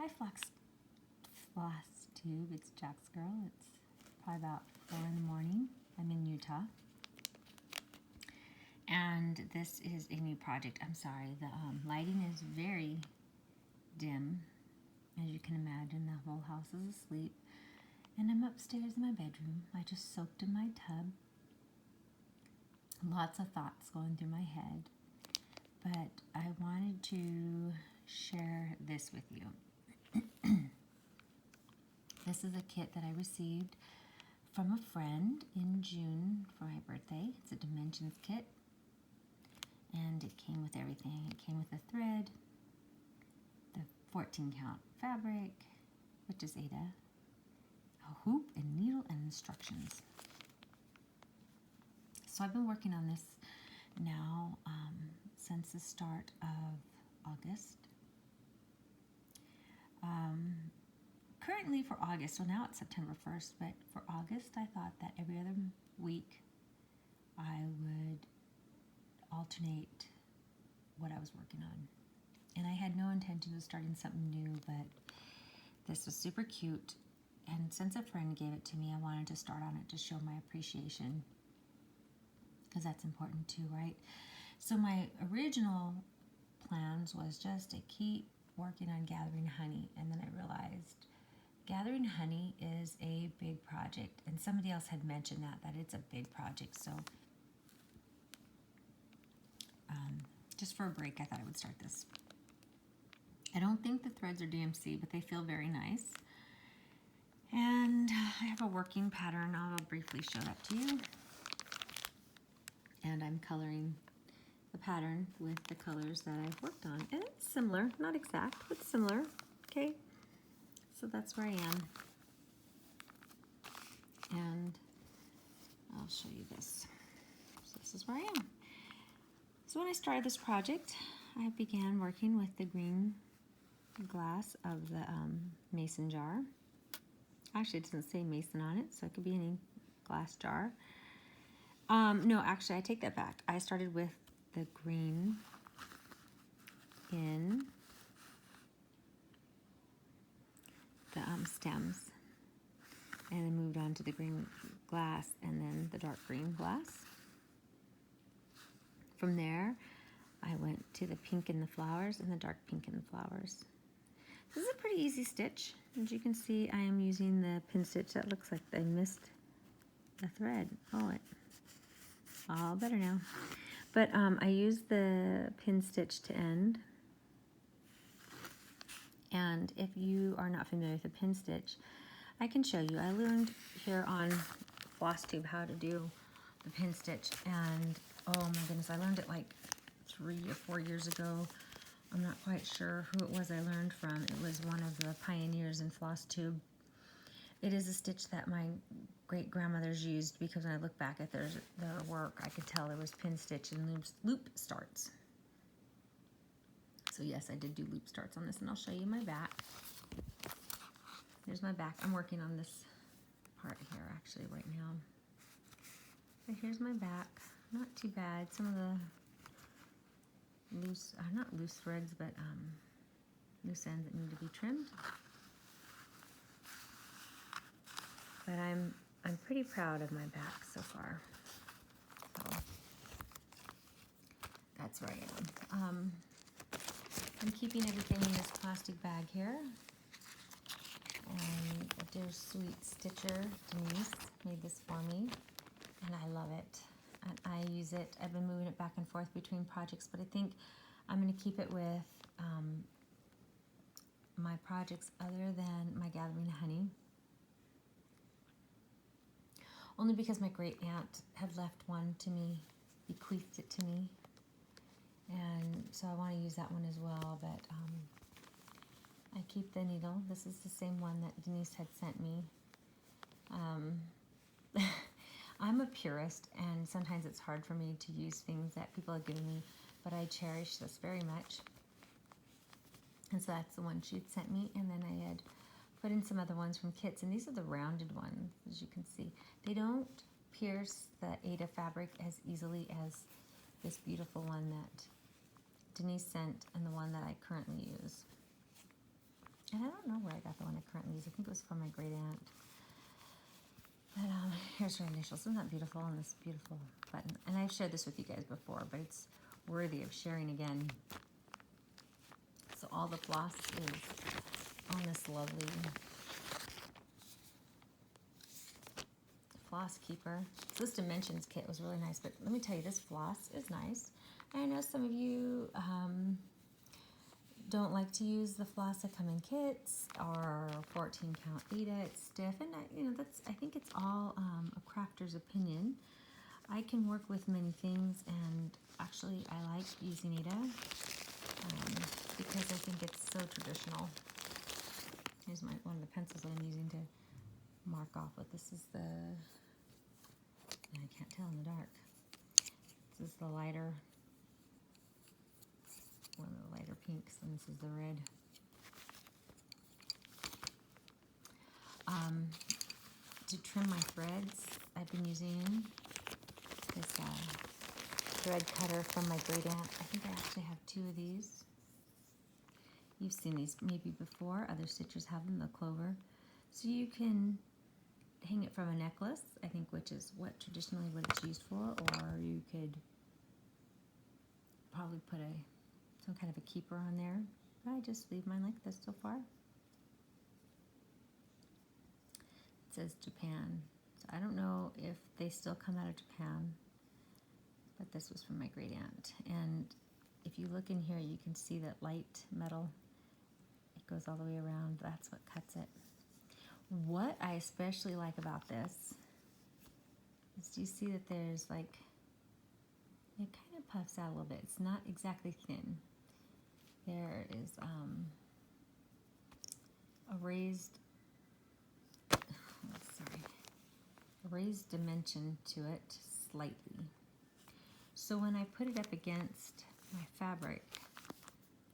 Hi, FlossTube. It's Jack's girl. It's probably about 4 in the morning. I'm in Utah. And this is a new project. I'm sorry, the lighting is very dim. As you can imagine, the whole house is asleep. And I'm upstairs in my bedroom. I just soaked in my tub. Lots of thoughts going through my head. But I wanted to share this with you. This is a kit that I received from a friend in June for my birthday. It's a dimensions kit. And it came with everything. It came with a thread, the 14 count fabric, which is Ada, a hoop and needle and instructions. So I've been working on this now since the start of August. Currently for August, so now it's September 1st, but for August I thought that every other week I would alternate what I was working on. And I had no intention of starting something new, but this was super cute. And since a friend gave it to me, I wanted to start on it to show my appreciation, because that's important too, right? So my original plans was just to keep working on gathering honey, and then I realized gathering honey is a big project, and somebody else had mentioned that it's a big project. So just for a break, I thought I would start this. I don't think the threads are DMC, but they feel very nice. And I have a working pattern. I'll briefly show that to you. And I'm coloring the pattern with the colors that I've worked on. And it's similar, not exact, but similar. Okay, so that's where I am. And I'll show you this. So this is where I am. So when I started this project, I began working with the green glass of the mason jar. Actually, it doesn't say mason on it, so it could be any glass jar. No, actually, I take that back. I started with the green in the stems, and then moved on to the green glass and then the dark green glass. From there, I went to the pink in the flowers and the dark pink in the flowers. This is a pretty easy stitch. As you can see, I am using the pin stitch. That looks like I missed a thread. Oh, all better now. But I used the pin stitch to end. And if you are not familiar with a pin stitch, I can show you. I learned here on FlossTube how to do the pin stitch, and oh my goodness, I learned it like 3 or 4 years ago. I'm not quite sure who it was I learned from. It was one of the pioneers in FlossTube. It is a stitch that my great-grandmothers used, because when I look back at their work, I could tell there was pin stitch and loop starts. So yes, I did do loop starts on this, and I'll show you my back. Here's my back. I'm working on this part here actually right now. But here's my back. Not too bad. Some of the loose, not loose threads, but loose ends that need to be trimmed. But I'm pretty proud of my back so far. So that's where I am. I'm keeping everything in this plastic bag here. And a dear sweet stitcher, Denise, made this for me, and I love it. And I use it. I've been moving it back and forth between projects, but I think I'm going to keep it with my projects other than my gathering honey. Only because my great aunt had left one to me, bequeathed it to me, and so I want to use that one as well. But I keep the needle. This is the same one that Denise had sent me. I'm a purist, and sometimes it's hard for me to use things that people have given me, but I cherish this very much. And so that's the one she had sent me, and then I had put in some other ones from kits, and these are the rounded ones, as you can see. They don't pierce the Ada fabric as easily as this beautiful one that Denise sent and the one that I currently use. And I don't know where I got the one I currently use. I think it was from my great aunt. But here's her initials. Isn't that beautiful? And this beautiful button. And I've shared this with you guys before, but it's worthy of sharing again. So all the floss is on this lovely floss keeper. So this Dimensions kit was really nice, but let me tell you, this floss is nice. I know some of you don't like to use the floss that come in kits or 14 count Ada. It's stiff, and I think it's all a crafter's opinion. I can work with many things, and actually I like using Ada because I think it's so traditional. Here's one of the pencils that I'm using to mark off what this is. I can't tell in the dark. This is the lighter, one of the lighter pinks, and this is the red. To trim my threads, I've been using this thread cutter from my great aunt. I think I actually have 2 of these. You've seen these maybe before. Other stitchers have them, the clover. So you can hang it from a necklace, I think, which is traditionally what it's used for, or you could probably put some kind of a keeper on there. I just leave mine like this so far. It says Japan. So I don't know if they still come out of Japan, but this was from my great aunt. And if you look in here, you can see that light metal. It goes all the way around. That's what cuts it. What I especially like about this is, do you see that there's like, it kind of puffs out a little bit. It's not exactly thin. There is a raised dimension to it slightly. So when I put it up against my fabric,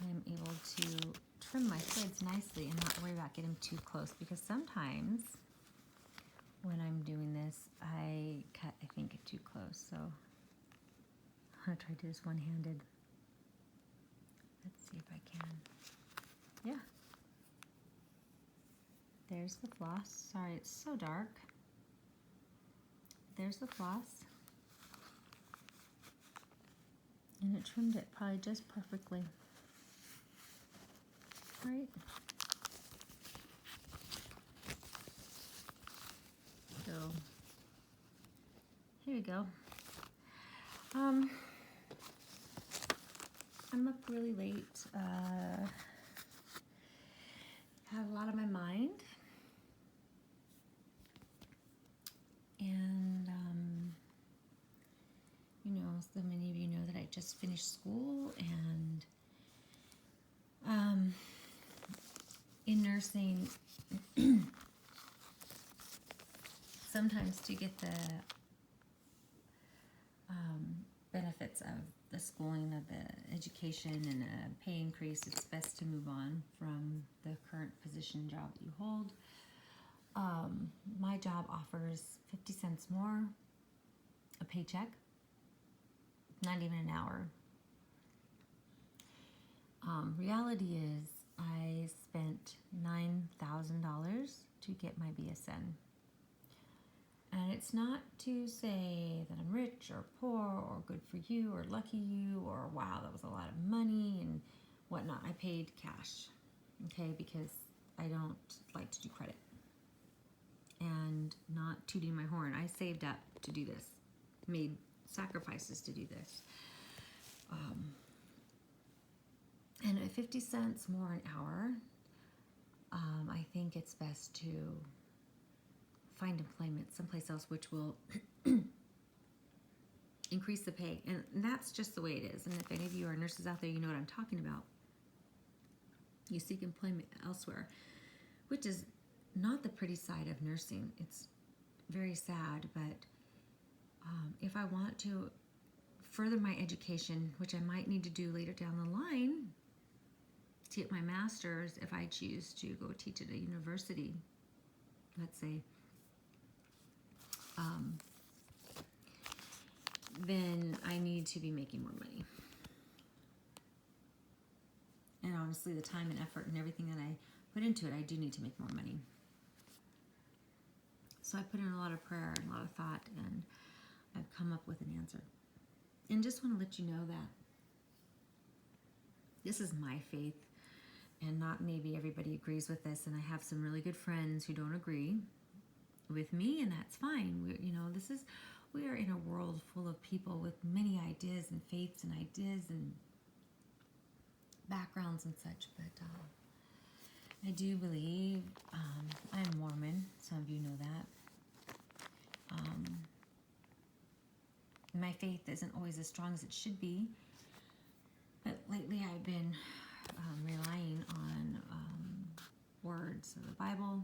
I'm able to trim my threads nicely and not worry about getting too close, because sometimes when I'm doing this, I cut, I think, too close. So I'm gonna try to do this one-handed. Let's see if I can. Yeah. There's the floss. Sorry, it's so dark. There's the floss. And it trimmed it probably just perfectly. Right? So, here we go. I'm up really late. Had a lot on my mind. And, so many of you know that I just finished school, and in nursing, sometimes to get the benefits of the schooling, of the education, and a pay increase, it's best to move on from the current position job that you hold. My job offers 50 cents more a paycheck, not even an hour. Reality is, I spent $9,000 to get my BSN. And it's not to say that I'm rich or poor or good for you or lucky you or wow, that was a lot of money and whatnot. I paid cash, okay, because I don't like to do credit. And not tooting my horn, I saved up to do this, made sacrifices to do this. And at 50 cents more an hour, I think it's best to find employment someplace else which will increase the pay. And that's just the way it is. And if any of you are nurses out there, you know what I'm talking about. You seek employment elsewhere, which is not the pretty side of nursing. It's very sad, but if I want to further my education, which I might need to do later down the line to get my master's, if I choose to go teach at a university, let's say, then I need to be making more money. And honestly, the time and effort and everything that I put into it. I do need to make more money. So I put in a lot of prayer and a lot of thought, and I've come up with an answer. And just want to let you know that this is my faith, and not maybe everybody agrees with this. And I have some really good friends who don't agree with me, and that's fine. We are in a world full of people with many ideas and faiths and ideas and backgrounds and such. But I do believe I'm Mormon. Some of you know that. My faith isn't always as strong as it should be, but lately I've been relying on words of the Bible.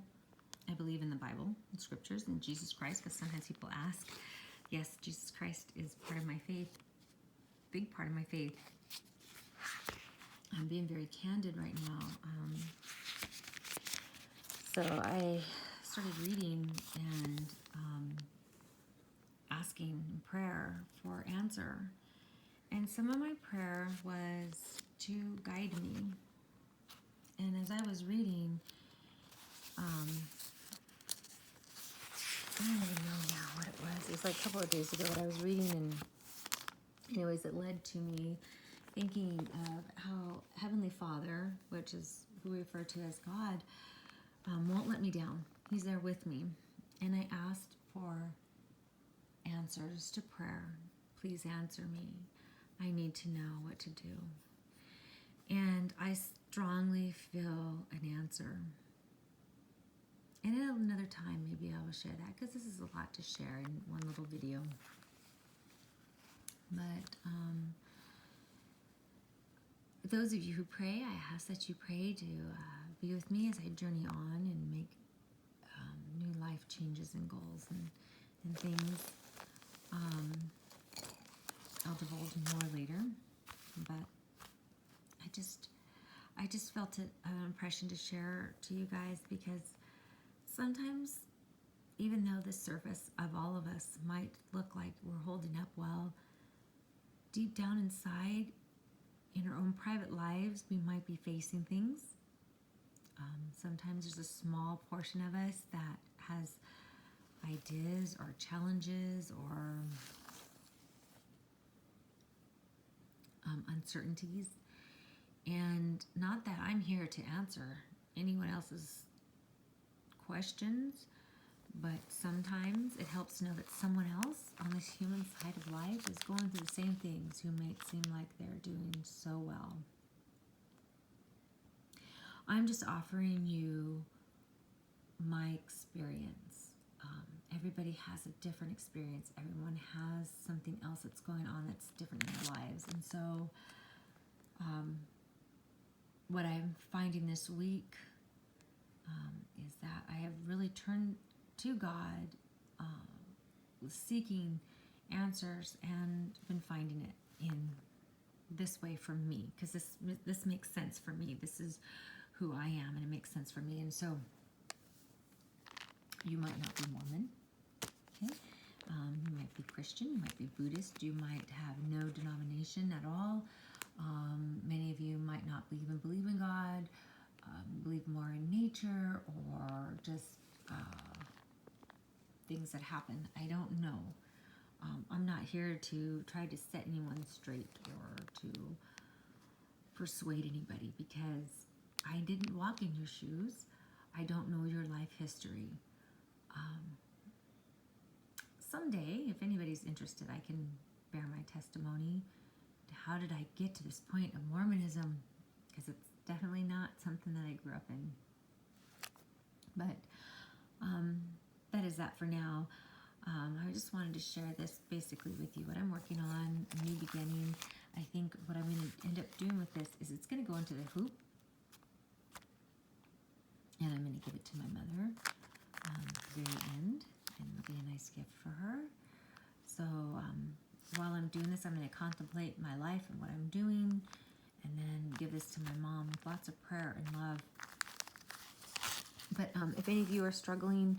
I believe in the Bible, in scriptures, and Jesus Christ, because sometimes people ask. Yes, Jesus Christ is part of my faith, big part of my faith. I'm being very candid right now. So I started reading and asking in prayer for answer. And some of my prayer was to guide me. And as I was reading, I don't even know now what it was. It was like a couple of days ago that I was reading, and anyways, it led to me thinking of how Heavenly Father, which is who we refer to as God, won't let me down. He's there with me. And I asked for answers to prayer. Please answer me. I need to know what to do. And I strongly feel an answer. And at another time, maybe I will share that, because this is a lot to share in one little video. But those of you who pray, I ask that you pray to be with me as I journey on and make new life changes and goals and things. I'll divulge more later, but I just felt an impression to share to you guys, because sometimes, even though the surface of all of us might look like we're holding up well, deep down inside, in our own private lives, we might be facing things. Sometimes there's a small portion of us that has ideas or challenges or uncertainties. And not that I'm here to answer anyone else's questions, but sometimes it helps to know that someone else on this human side of life is going through the same things, who make it seem like they're doing so well. I'm just offering you my experience. Everybody has a different experience. Everyone has something else that's going on that's different in their lives. And so what I'm finding this week is that I have really turned to God, seeking answers, and been finding it in this way for me, because this makes sense for me. This is who I am, and it makes sense for me. And so you might not be Mormon, okay? You might be Christian, you might be Buddhist, you might have no denomination at all. Many of you might not even believe in God, believe more in nature, or just things that happen. I don't know. I'm not here to try to set anyone straight or to persuade anybody, because I didn't walk in your shoes. I don't know your life history. Someday, if anybody's interested, I can bear my testimony to how did I get to this point of Mormonism, because it's definitely not something that I grew up in. But that is that for now. I just wanted to share this basically with you, what I'm working on, a new beginning. I think what I'm going to end up doing with this is it's going to go into the hoop, and I'm going to give it to my mother at the very end, and it'll be a nice gift for her. So while I'm doing this, I'm going to contemplate my life and what I'm doing, and then give this to my mom with lots of prayer and love. But if any of you are struggling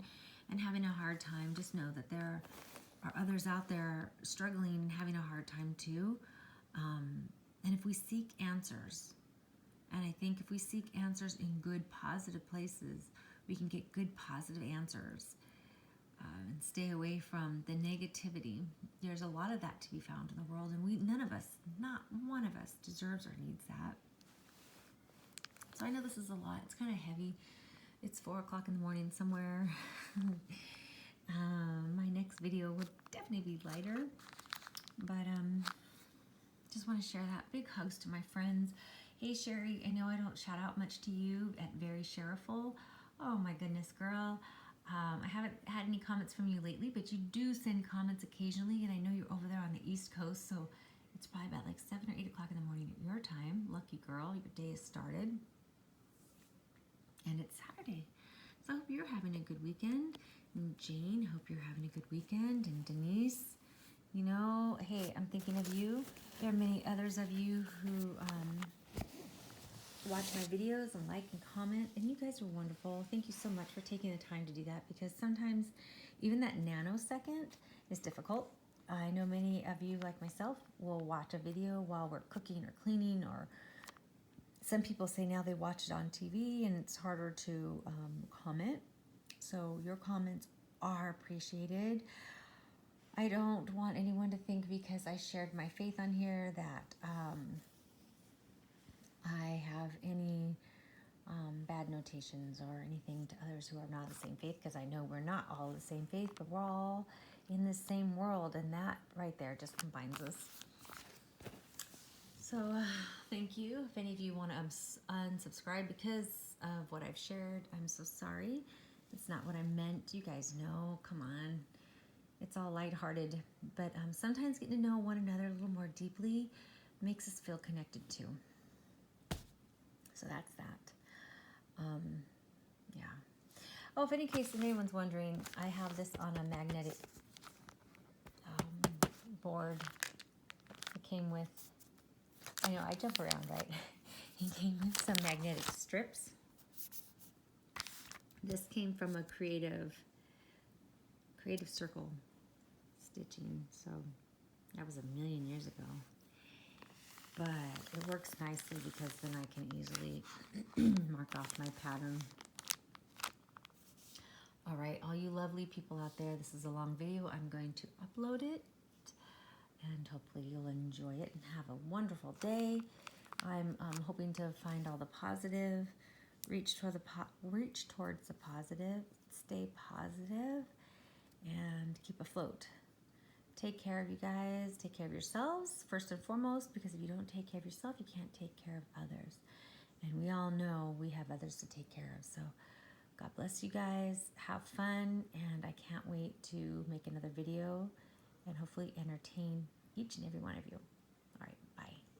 and having a hard time, just know that there are others out there struggling and having a hard time too. And if we seek answers, And I think if we seek answers in good, positive places, we can get good, positive answers. And stay away from the negativity. There's a lot of that to be found in the world, and none of us, not one of us, deserves or needs that. So I know this is a lot. It's kind of heavy. It's 4 o'clock in the morning somewhere. My next video would definitely be lighter, but just want to share that. Big hugs to my friends. Hey Sherry, I know I don't shout out much to you at Very Shareful. Oh my goodness, girl. I haven't had any comments from you lately, but you do send comments occasionally, and I know you're over there on the East Coast, so it's probably about like 7 or 8 o'clock in the morning at your time. Lucky girl, your day has started. And it's Saturday. So I hope you're having a good weekend. And Jane, hope you're having a good weekend. And Denise, you know, hey, I'm thinking of you. There are many others of you who watch my videos and like and comment, and you guys are wonderful. Thank you so much for taking the time to do that, because sometimes even that nanosecond is difficult. I know many of you, like myself, will watch a video while we're cooking or cleaning, or some people say now they watch it on TV and it's harder to comment. So your comments are appreciated. I don't want anyone to think because I shared my faith on here that I have any bad notations or anything to others who are not the same faith, because I know we're not all the same faith, but we're all in the same world, and that right there just combines us. So thank you. If any of you want to unsubscribe because of what I've shared, I'm so sorry. It's not what I meant. You guys know, come on. It's all lighthearted, but sometimes getting to know one another a little more deeply makes us feel connected too. So that's that. Yeah. Oh, if any case, if anyone's wondering, I have this on a magnetic board. It came with, I know I jump around, right? It came with some magnetic strips. This came from a creative circle stitching, so that was a million years ago. But it works nicely because then I can easily mark off my pattern. All right, all you lovely people out there, this is a long video. I'm going to upload it, and hopefully you'll enjoy it and have a wonderful day. I'm hoping to find all the positive, reach towards the positive, stay positive, and keep afloat. Take care of you guys. Take care of yourselves, first and foremost, because if you don't take care of yourself, you can't take care of others. And we all know we have others to take care of. So God bless you guys. Have fun. And I can't wait to make another video and hopefully entertain each and every one of you.